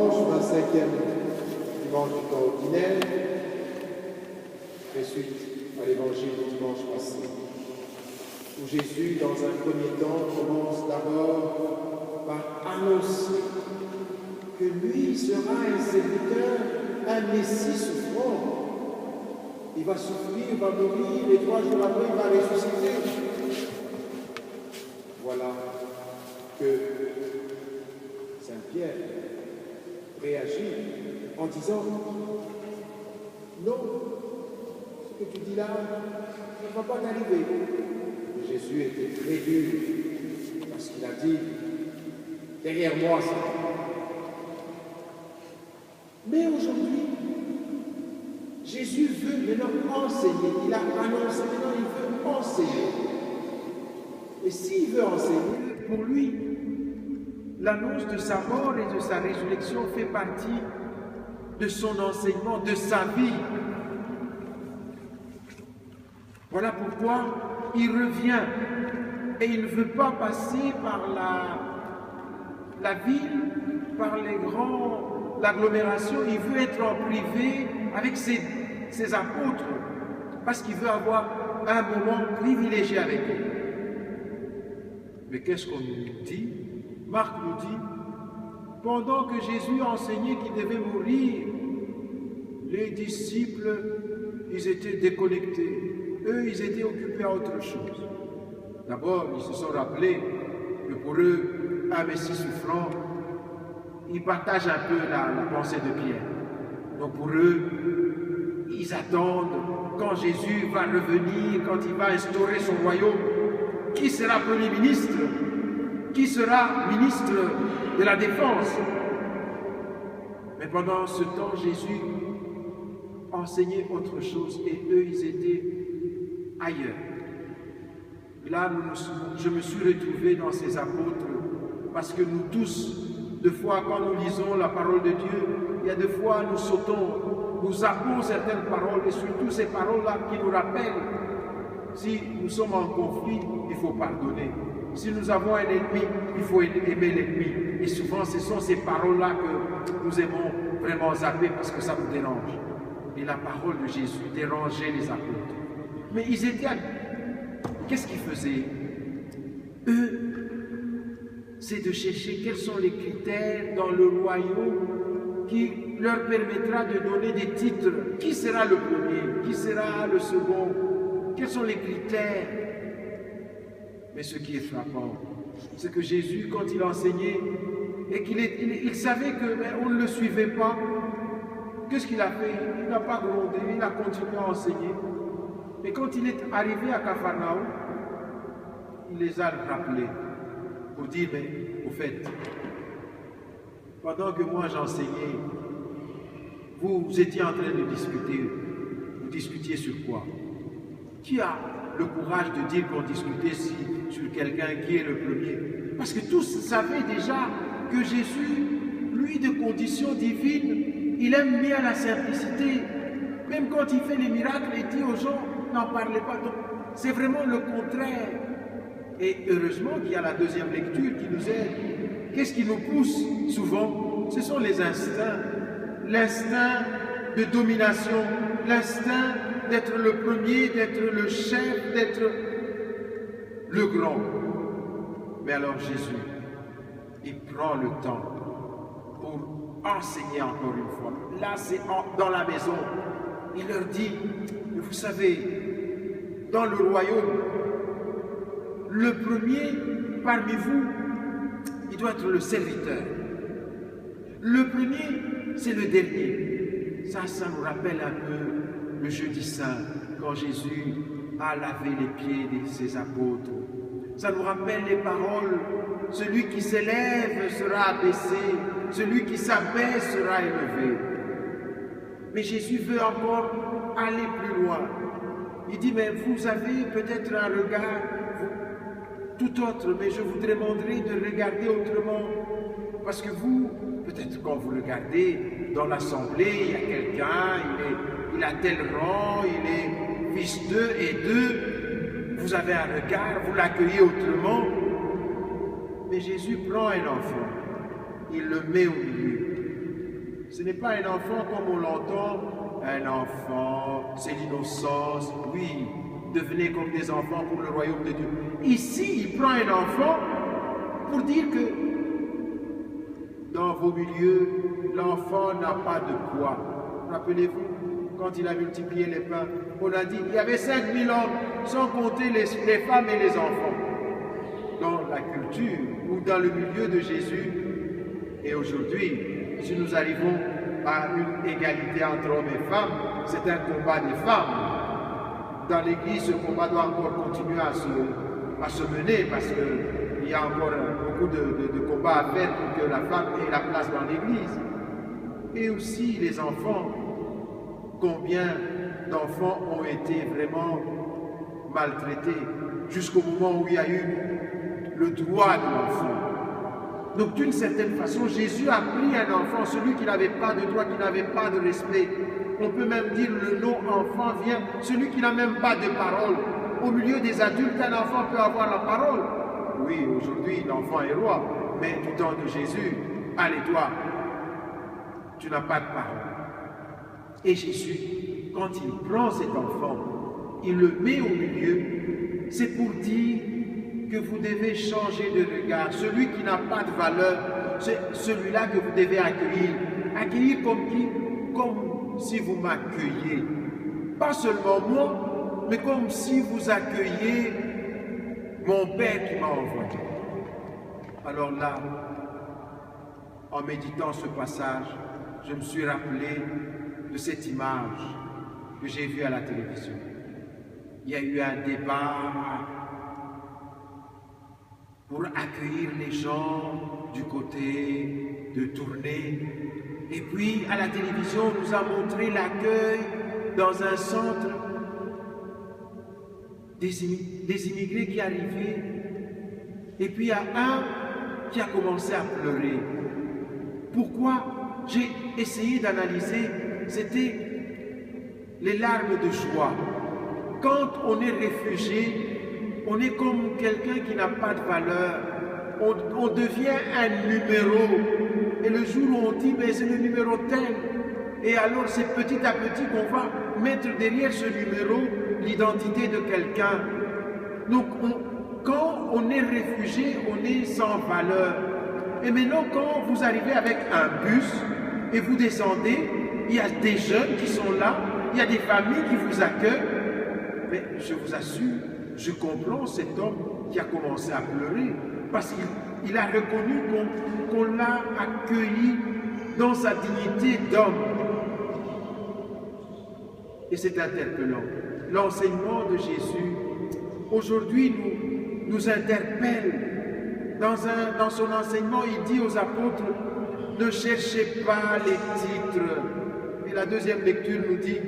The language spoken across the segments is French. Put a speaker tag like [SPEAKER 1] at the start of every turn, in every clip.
[SPEAKER 1] dimanche, 25e dimanche du temps ordinaire, fait suite à l'évangile du dimanche passé, où Jésus, dans un premier temps, commence d'abord par annoncer que lui sera un serviteur, un Messie souffrant. Il va souffrir, va mourir, et 3 jours après, il va ressusciter. Voilà que Saint-Pierre réagit en disant « Non, ce que tu dis là ne va pas t'arriver. » Jésus était très dur parce qu'il a dit « Derrière moi, ça. » Mais aujourd'hui, Jésus veut maintenant enseigner. Il a annoncé, maintenant il veut enseigner. Et s'il veut enseigner, pour lui, l'annonce de sa mort et de sa résurrection fait partie de son enseignement, de sa vie. Voilà pourquoi il revient et il ne veut pas passer par la ville, par l'agglomération. Il veut être en privé avec ses apôtres parce qu'il veut avoir un moment privilégié avec eux. Mais qu'est-ce qu'on nous dit? Marc nous dit, pendant que Jésus enseignait qu'il devait mourir, les disciples, ils étaient déconnectés. Eux, ils étaient occupés à autre chose. D'abord, ils se sont rappelés que pour eux, un Messie souffrant, ils partagent un peu la pensée de Pierre. Donc pour eux, ils attendent quand Jésus va revenir, quand il va instaurer son royaume. Qui sera Premier ministre? Qui sera ministre de la Défense? Mais pendant ce temps, Jésus enseignait autre chose et eux, ils étaient ailleurs. Là, je me suis retrouvé dans ces apôtres parce que nous tous, deux fois, quand nous lisons la parole de Dieu, il y a des fois, nous sautons, nous zappons certaines paroles et surtout ces paroles-là qui nous rappellent. Si nous sommes en conflit, il faut pardonner. Si nous avons un ennemi, il faut aimer l'ennemi. Et souvent, ce sont ces paroles-là que nous aimons vraiment zapper parce que ça nous dérange. Et la parole de Jésus dérangeait les apôtres. Mais ils étaient... Qu'est-ce qu'ils faisaient? Eux, c'est de chercher quels sont les critères dans le royaume qui leur permettra de donner des titres. Qui sera le premier? Qui sera le second? Quels sont les critères? Mais ce qui est frappant, c'est que Jésus, quand il enseignait, et qu'il savait qu'on ne le suivait pas, qu'est-ce qu'il a fait? Il n'a pas grondé, il a continué à enseigner. Et quand il est arrivé à Capharnaüm, il les a rappelés pour dire, mais au fait, pendant que moi j'enseignais, vous étiez en train de discuter. Vous discutiez sur quoi? Qui a le courage de dire qu'on discutait sur quelqu'un qui est le premier? Parce que tous savaient déjà que Jésus, lui de condition divine, il aime bien la simplicité. Même quand il fait les miracles, il dit aux gens, n'en parlez pas. C'est vraiment le contraire. Et heureusement qu'il y a la deuxième lecture qui nous aide. Qu'est-ce qui nous pousse souvent? Ce sont les instincts. L'instinct de domination, l'instinct d'être le premier, d'être le chef, d'être le grand. Mais alors Jésus, il prend le temps pour enseigner encore une fois. Là, c'est dans la maison. Il leur dit, vous savez, dans le royaume, le premier parmi vous, il doit être le serviteur. Le premier, c'est le dernier. Ça nous rappelle un peu le jeudi saint, quand Jésus a lavé les pieds de ses apôtres. Ça nous rappelle les paroles, celui qui s'élève sera abaissé, celui qui s'abaisse sera élevé. Mais Jésus veut encore aller plus loin. Il dit, mais vous avez peut-être un regard tout autre, mais je vous demanderai de regarder autrement. Parce que vous, peut-être quand vous regardez dans l'assemblée, il y a quelqu'un, il a tel rang, il est fils d'eux et d'eux, vous avez un regard, vous l'accueillez autrement. Mais Jésus prend un enfant, il le met au milieu. Ce n'est pas un enfant comme on l'entend, un enfant, c'est l'innocence, oui, devenez comme des enfants pour le royaume de Dieu. Ici, il prend un enfant pour dire que dans vos milieux, l'enfant n'a pas de poids. Rappelez-vous, quand il a multiplié les pains, on a dit il y avait 5000 hommes, sans compter les femmes et les enfants. Dans la culture ou dans le milieu de Jésus, et aujourd'hui, si nous arrivons à une égalité entre hommes et femmes, c'est un combat des femmes. Dans l'Église, ce combat doit encore continuer à se mener parce qu'il y a encore beaucoup de combats à faire pour que la femme ait la place dans l'Église. Et aussi les enfants. Combien d'enfants ont été vraiment maltraités jusqu'au moment où il y a eu le droit de l'enfant. Donc d'une certaine façon, Jésus a pris un enfant, celui qui n'avait pas de droit, qui n'avait pas de respect. On peut même dire le nom enfant vient, celui qui n'a même pas de parole. Au milieu des adultes, un enfant peut avoir la parole. Oui, aujourd'hui, l'enfant est roi, mais du temps de Jésus, allez toi, tu n'as pas de parole. Et Jésus, quand il prend cet enfant, il le met au milieu, c'est pour dire que vous devez changer de regard. Celui qui n'a pas de valeur, c'est celui-là que vous devez accueillir. Accueillir comme qui? Comme si vous m'accueilliez. Pas seulement moi, mais comme si vous accueilliez mon Père qui m'a envoyé. Alors là, en méditant ce passage, je me suis rappelé de cette image que j'ai vue à la télévision. Il y a eu un débat pour accueillir les gens du côté de Tournai. Et puis, à la télévision, on nous a montré l'accueil dans un centre des immigrés qui arrivaient. Et puis, il y a un qui a commencé à pleurer. Pourquoi? J'ai essayé d'analyser, c'était les larmes de joie. Quand on est réfugié, on est comme quelqu'un qui n'a pas de valeur. On devient un numéro. Et le jour où on dit, mais c'est le numéro tel. Et alors c'est petit à petit qu'on va mettre derrière ce numéro l'identité de quelqu'un. Donc quand on est réfugié, on est sans valeur. Et maintenant quand vous arrivez avec un bus et vous descendez, il y a des jeunes qui sont là, il y a des familles qui vous accueillent. Mais je vous assure, je comprends cet homme qui a commencé à pleurer parce qu'il a reconnu qu'on l'a accueilli dans sa dignité d'homme. Et c'est interpellant. L'enseignement de Jésus, aujourd'hui, nous interpelle. Dans son enseignement, il dit aux apôtres, ne cherchez pas les titres. Et la deuxième lecture nous dit,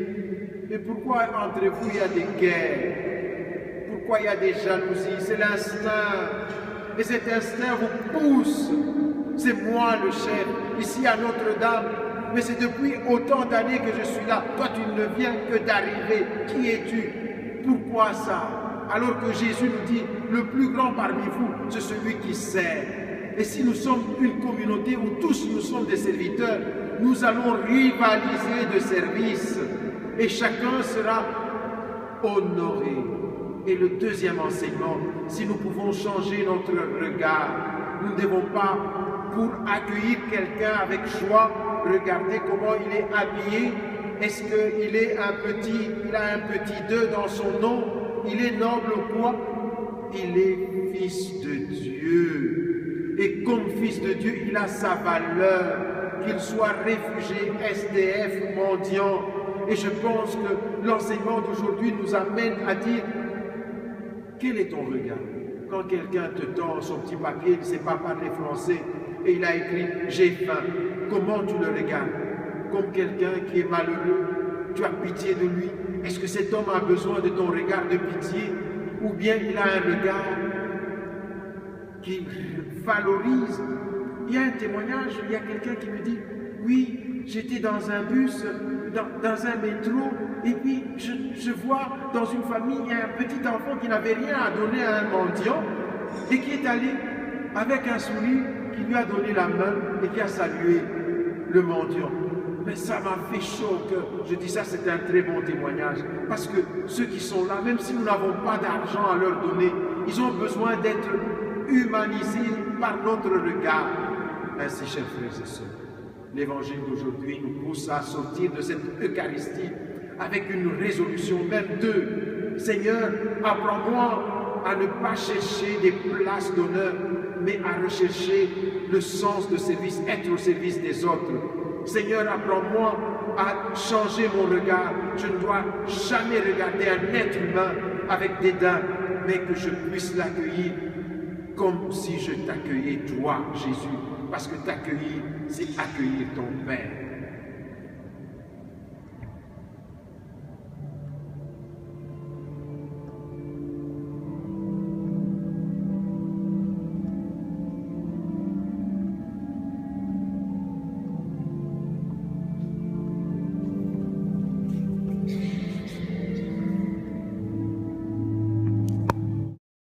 [SPEAKER 1] mais pourquoi entre vous il y a des guerres? Pourquoi il y a des jalousies? C'est l'instinct. Et cet instinct vous pousse. C'est moi le chef, ici à Notre-Dame. Mais c'est depuis autant d'années que je suis là. Toi, tu ne viens que d'arriver. Qui es-tu? Pourquoi ça? Alors que Jésus nous dit, le plus grand parmi vous, c'est celui qui sert. Et si nous sommes une communauté où tous nous sommes des serviteurs, nous allons rivaliser de service. Et chacun sera honoré. Et le deuxième enseignement, si nous pouvons changer notre regard, nous ne devons pas, pour accueillir quelqu'un avec joie, regarder comment il est habillé. Est-ce qu'il est il a un petit 2 dans son nom? Il est noble ou quoi? Il est fils de Dieu. Et comme fils de Dieu, il a sa valeur, qu'il soit réfugié, SDF, mendiant. Et je pense que l'enseignement d'aujourd'hui nous amène à dire, quel est ton regard? Quand quelqu'un te tend son petit papier, il ne sait pas parler français, et il a écrit « j'ai faim », comment tu le regardes? Comme quelqu'un qui est malheureux, tu as pitié de lui. Est-ce que cet homme a besoin de ton regard de pitié? Ou bien il a un regard qui valorise? Il y a un témoignage, il y a quelqu'un qui me dit « oui, j'étais dans un bus, dans un métro, et puis je vois dans une famille, il y a un petit enfant qui n'avait rien à donner à un mendiant, et qui est allé avec un sourire, qui lui a donné la main et qui a salué. le mendiant. Mais ça m'a fait chaud au cœur. Je dis ça, c'est un très bon témoignage. Parce que ceux qui sont là, même si nous n'avons pas d'argent à leur donner, ils ont besoin d'être humanisés par notre regard. Ainsi, chers frères et sœurs, l'évangile d'aujourd'hui nous pousse à sortir de cette Eucharistie avec une résolution, même deux. Seigneur, apprends-moi à ne pas chercher des places d'honneur, mais à rechercher le sens de service, être au service des autres. Seigneur, apprends-moi à changer mon regard. Je ne dois jamais regarder un être humain avec dédain, mais que je puisse l'accueillir comme si je t'accueillais toi, Jésus. Parce que t'accueillir, c'est accueillir ton Père.